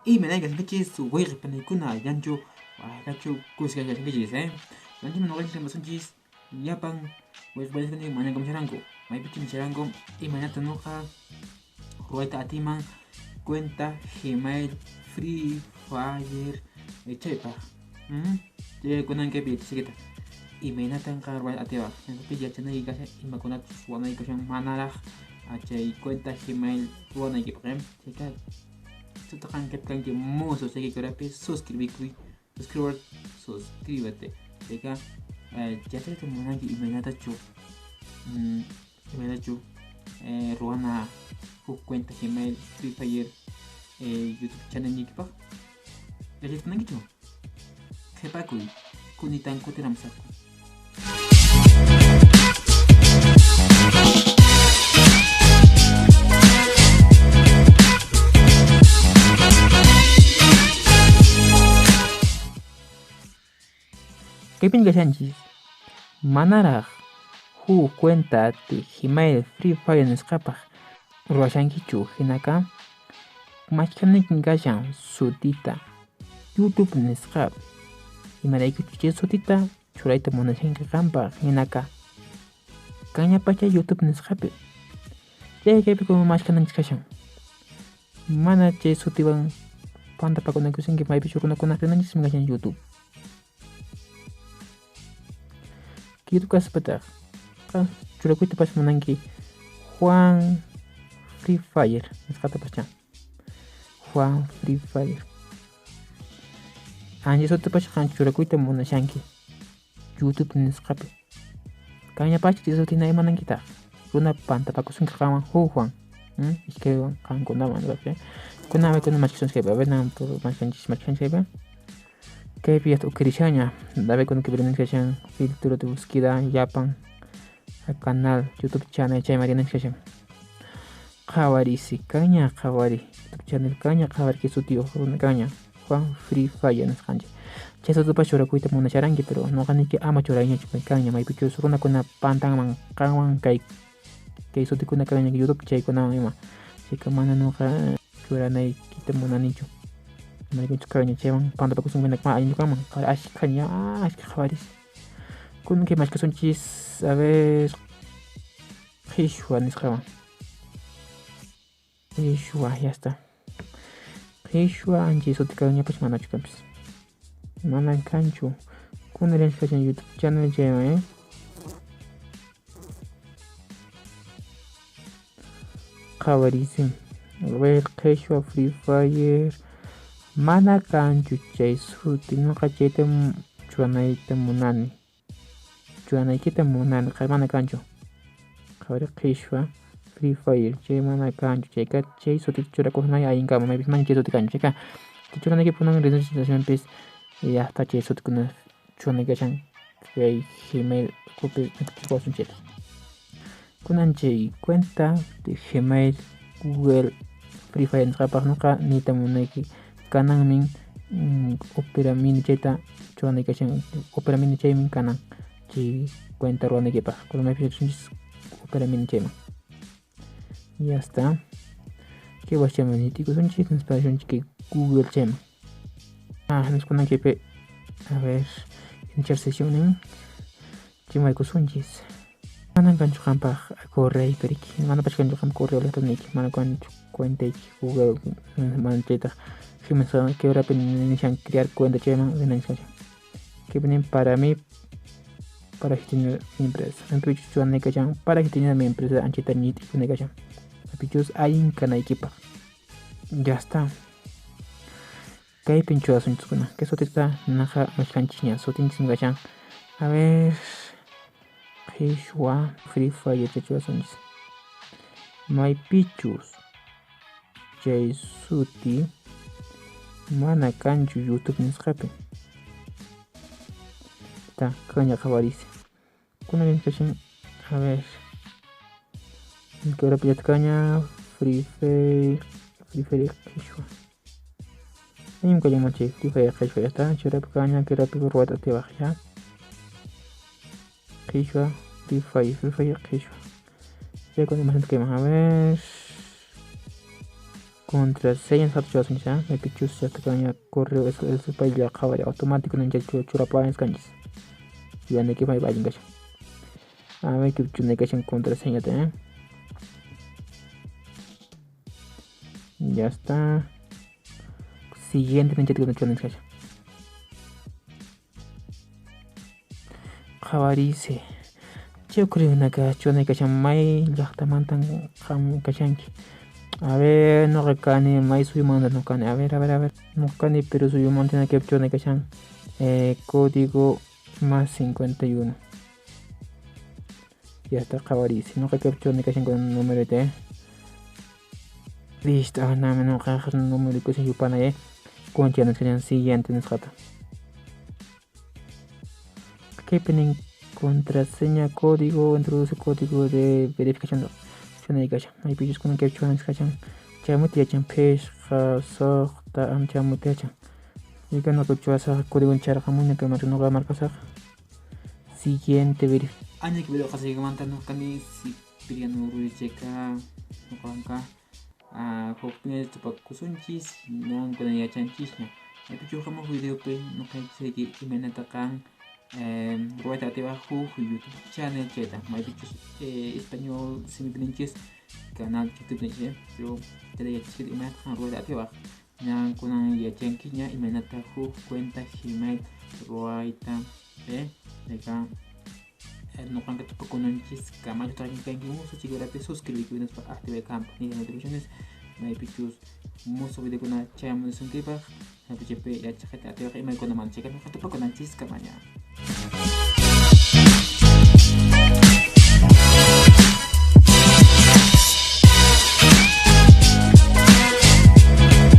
imanayqa sinqachis wayqipanikuna yanchu waqachu kuskalla sinqachis yanchima nuqanchik rimasunchis llapan wayqipanikuna mana kamcharanku maypichu nisharanku imanata nuqa ruwayta atiman cuenta Gmail Free Fire chaypaq kunankapi yachachikita imaynatan ruwayta atiyaq ñankapi yachanayki kashan imakunatas ruwanayki kashan manaraq chay cuenta Gmail ruwanaykipaq chayka tutaqa kanki musu seguidorapis suscríbete chayka yachayta munanki imaynatachu ruwana huk cuenta Gmail Free Fire YouTube channel niykipaq yachayta munankichu qhipakuy kunitan kutiramusaqku. Kaypin kashanchis manaraq huk cuenta de Gmail Free Fire nisqapaq ruwashankichu hinaka machkanaykin kashan sutita YouTube nisqapi imaraykuchu chay sutita churayta munashanki qanpaq hinaka kañapacha YouTube nisqapi kaypi como machkananchis kashan mana chay sutiwan pantapakunakusinki maypichu runakuna rinanchis kashan YouTube YouTube kaspataq churakuyta pacha munanki Juan Free Fire nisqata pacha Juan Free Fire ancha suti pacha churakuyta munashanki YouTube nisqapi kañapacha chay sutina imanankitaq runa pantapakusunki qanwan Juan ishkaywan qankunaman kunawan kuna machkisunchikaypa avenan por machkanchikaypa kaypi yasta ukirishaña dabe kuna kibrininchik kashan filtro de búsqueda llapan canal YouTube channel chayma rinanchik kashan qhawarisi kaña qhawari YouTube channel kaña qhawari kay sutiyuq runa kaña Juan Free Fire nisqanchik chay sutipa churakuyta munasharanki pero nuqaniki ama churayñachu kaña maypichus runakuna pantanman qanwan kay sutikuna kaña YouTube chaykunawan ima chayka mana nuqa churanaykita munanichu maykunchik kaña chaywan pantapakusunkinak ma allinchukanman ashkaña ashka qhawaris kunan kay machkasunchis a ver qhishwa nisqawan qhishwa yasta qhishwa ancha suti kañapash manachu kanpis mana kanchu kunan rinchik kashan YouTube channel chaywan qhawarisim a ver qhishwa Free Fire mana kanchu chay suti nuqa chayta churanaykita munani mana kanchu qhawari qhishwa Free Fire chay mana kanchu chayka chay sutita churakuqnay allinkama maypis mana chay suti kanchu chayka chay churanaykipunan rinanchikpis yasta chay sutikuna churanay kashan kay Gmail kunasunchayta kunan chay cuenta de Gmail Google Free Fire nisqapaq nuqa niyta munayki kananmin opera mini chayta churanay kashan opera mini chaymin kanan chay cuenta ruwanaykipaq kunan maypish risunchis opera mini chayman yasta kay washchaman nitikusunchis nisparishunchik kay Google chayman niskunankaypi a ver iniciar sesionin chimaykusunchis mana kanchu qanpaq correo periki mana pachkanchu qan correo electrónico mana kanchu cuentayki Google mana chaytaq que ahora inician crear cuenta chayman rinanchik kashan kaypi para mí para gestionar mi empresa maypichus churanay kashan para gestionar mi empresa anchita nit'ikunay kashan maypichus allinkanaykipaq ya está kaypin churasunchiskuna kay sutita naqa mashkanchik ña sutinchik kashan a ver qhishwa Free Fire chay churasunchis maypichus chay suti mana kanchu YouTube nisqapi ta kaña qhawarisi kunan kashan a ver que ahora pillat kaña Free Fire qhishwa ayim kallamanchik Free Fire qhishwa yasta churap kaña kirapi ruwata tiwaq ya qhishwa Free Fire qhishwa ya cuando más que a ver contraseña satushasuncha maypichus chatacaña correo eso paylla qhawari automático nincha churapanes kanchis yuyanayki maypa allin kashan maypi chunay kashan contraseñata ya está siguiente nincha chunay kashan qhawarice yo creo que chunay kashan may llaqtamantan qam kashanki. A ver, no recane, mais suyo manda no cane. A ver. No cane, pero suyo manda que opción que sean código más 51. Ya está cabariz. No que opción que sean con un número de listo. Nada menos que un número que se yupan ahí. Con ya no serían siguiente en escata. ¿Qué penen contraseña código? Introduce código de verificación. Chunay kashan maypillos kunan kaychawan kashan chaymuti yachan pesqa suqta chaymuti yachan ykana kuchwasaq código charqamuña nuqa markasaq siguiente verificación aña que video qasiykamanta nuqani sipiriano rurichayka nuqanqa hukpina tupakusunchis nankuna yachanchisña maypichus hamuq videopi nuqanchik imanata kan rueda te bajo YouTube channel cheta maypichus español simipininchis canal YouTube niche pero te yachik imanata rueda te bajo nan kunan yachankiña imanata cuenta Gmail ruaita dekan nuqanqa tupakunanchis kamayu taqinkanki musu chikurapi suscribirkunas para activar campanilla de notificaciones maypichus musu videokuna chayamunasunkipaq maypichupi yachaqta atiwaq imaykunaman chayqa nuqa tupakunanchis kamaña